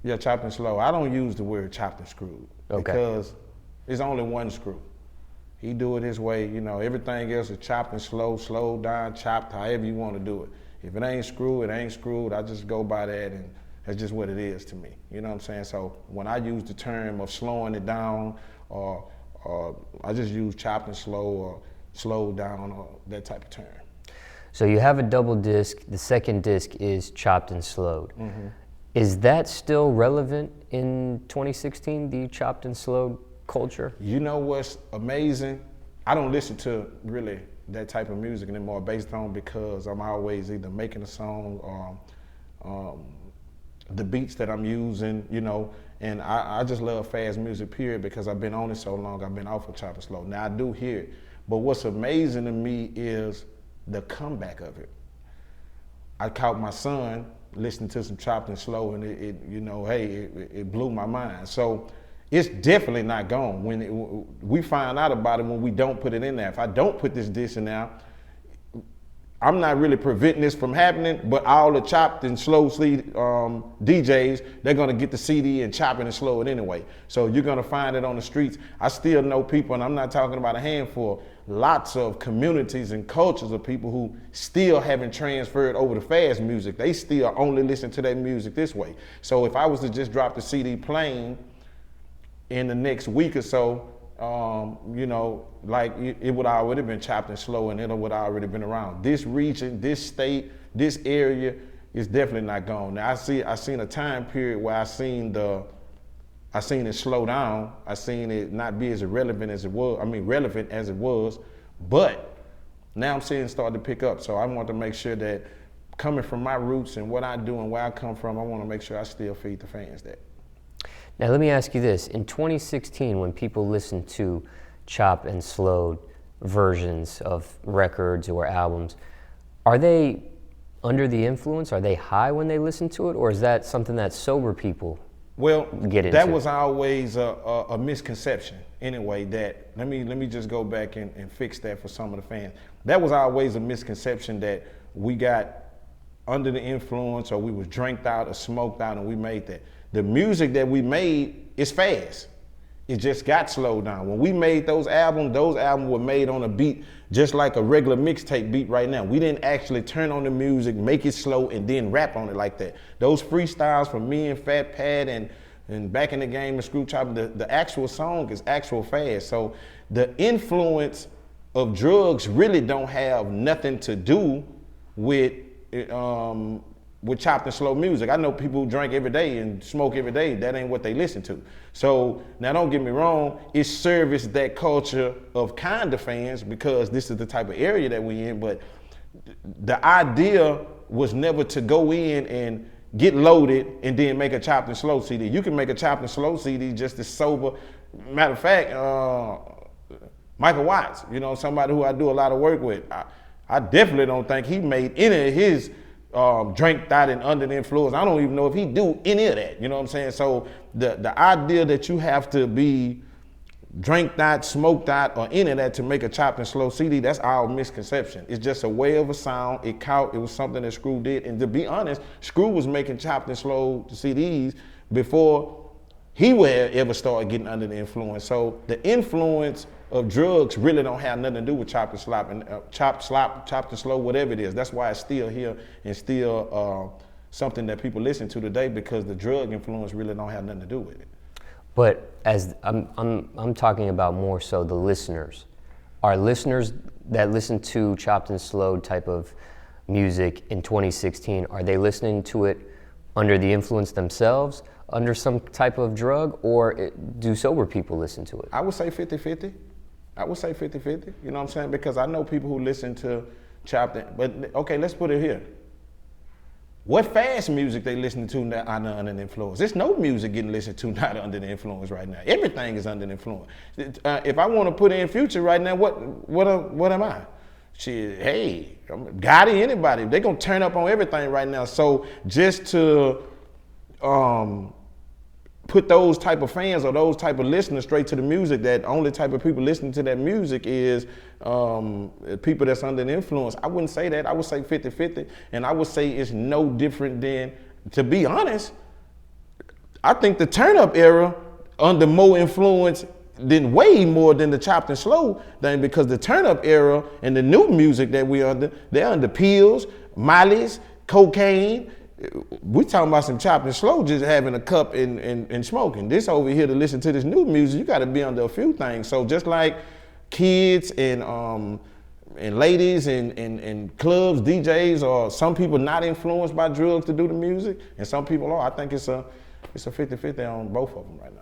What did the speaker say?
Yeah, chopped and slow. I don't use the word chopped and screwed because it's only one screw. He do it his way, you know, everything else is chopped and slowed down, chopped, however you want to do it. If it ain't screwed, it ain't screwed. I just go by that, and that's just what it is to me. You know what I'm saying? So when I use the term of slowing it down, or I just use chopped and slow or slowed down or that type of term. So you have a double disc. The second disc is chopped and slowed. Mm-hmm. Is that still relevant in 2016, the chopped and slowed culture? You know what's amazing? I don't listen to really that type of music anymore based on because I'm always either making a song or the beats that I'm using, you know, and I just love fast music, period, because I've been on it so long. I've been off of chopped and slow. Now I do hear it, but what's amazing to me is the comeback of it. I caught my son listening to some chopped and slow, and it you know, hey, it blew my mind. So it's definitely not gone. When we find out about it when we don't put it in there. If I don't put this disc in there, I'm not really preventing this from happening, but all the chopped and slow DJs, they're gonna get the CD and chop it and slow it anyway. So you're gonna find it on the streets. I still know people, and I'm not talking about a handful, lots of communities and cultures of people who still haven't transferred over to fast music. They still only listen to their music this way. So if I was to just drop the CD plain in the next week or so, you know, like it would already been chopped and slow, and it would already been around. This region, this state, this area is definitely not gone. Now I seen a time period where I seen it slow down. I seen it not be as relevant as it was. I mean, relevant as it was, but now I'm seeing it start to pick up. So I want to make sure that coming from my roots and what I do and where I come from, I want to make sure I still feed the fans that. Now let me ask you this. In 2016, when people listen to chop and slowed versions of records or albums, are they under the influence? Are they high when they listen to it? Or is that something that sober people get into? That was always a misconception anyway. That let me just go back and fix that for some of the fans. That was always a misconception that we got under the influence or we was drinked out or smoked out and we made that. The music that we made is fast. It just got slowed down. When we made those albums were made on a beat just like a regular mixtape beat right now. We didn't actually turn on the music, make it slow, and then rap on it like that. Those freestyles from me and Fat Pat and Back in the Game and Screw Chop, the actual song is actual fast. So the influence of drugs really don't have nothing to do with chopped and slow music. I know people who drink every day and smoke every day. That ain't what they listen to. So now don't get me wrong, it serviced that culture of kind of fans because this is the type of area that we in, but the idea was never to go in and get loaded and then make a chopped and slow CD. You can make a chopped and slow CD just as sober. Matter of fact, Michael Watts, you know, somebody who I do a lot of work with, I definitely don't think he made any of his drink that and under the influence. I don't even know if he do any of that, you know what I'm saying? So the idea that you have to be drink that, smoke that, or any of that to make a chopped and slow CD, that's our misconception. It's just a way of a sound. It was something that Screw did. And to be honest, Screw was making chopped and slow CDs before he would ever start getting under the influence. So the influence of drugs really don't have nothing to do with chopped and slow, whatever it is. That's why it's still here and still something that people listen to today, because the drug influence really don't have nothing to do with it. But as I'm talking about more so the listeners. Are listeners that listen to chopped and slowed type of music in 2016, are they listening to it under the influence themselves, under some type of drug, or do sober people listen to it? I would say 50-50. I would say 50-50, you know what I'm saying? Because I know people who listen to chopped, but okay, let's put it here. What fast music they listening to now under the influence? There's no music getting listened to not under the influence right now. Everything is under the influence. If I want to put in Future right now, what am I? Shit, hey, Gotti, anybody, they gonna turn up on everything right now. So just to put those type of fans or those type of listeners straight to the music, that only type of people listening to that music is people that's under the influence, I wouldn't say that. I would say 50-50. And I would say it's no different than, to be honest, I think the turn up era under more influence than way more than the chopped and slow thing, because the turn up era and the new music that we under, they're under pills, mollies, cocaine. We talking about some chopped and slow, just having a cup and smoking. This over here to listen to this new music, you got to be under a few things. So just like kids and ladies and clubs, DJs, or some people not influenced by drugs to do the music, and some people are. I think it's a 50-50 on both of them right now.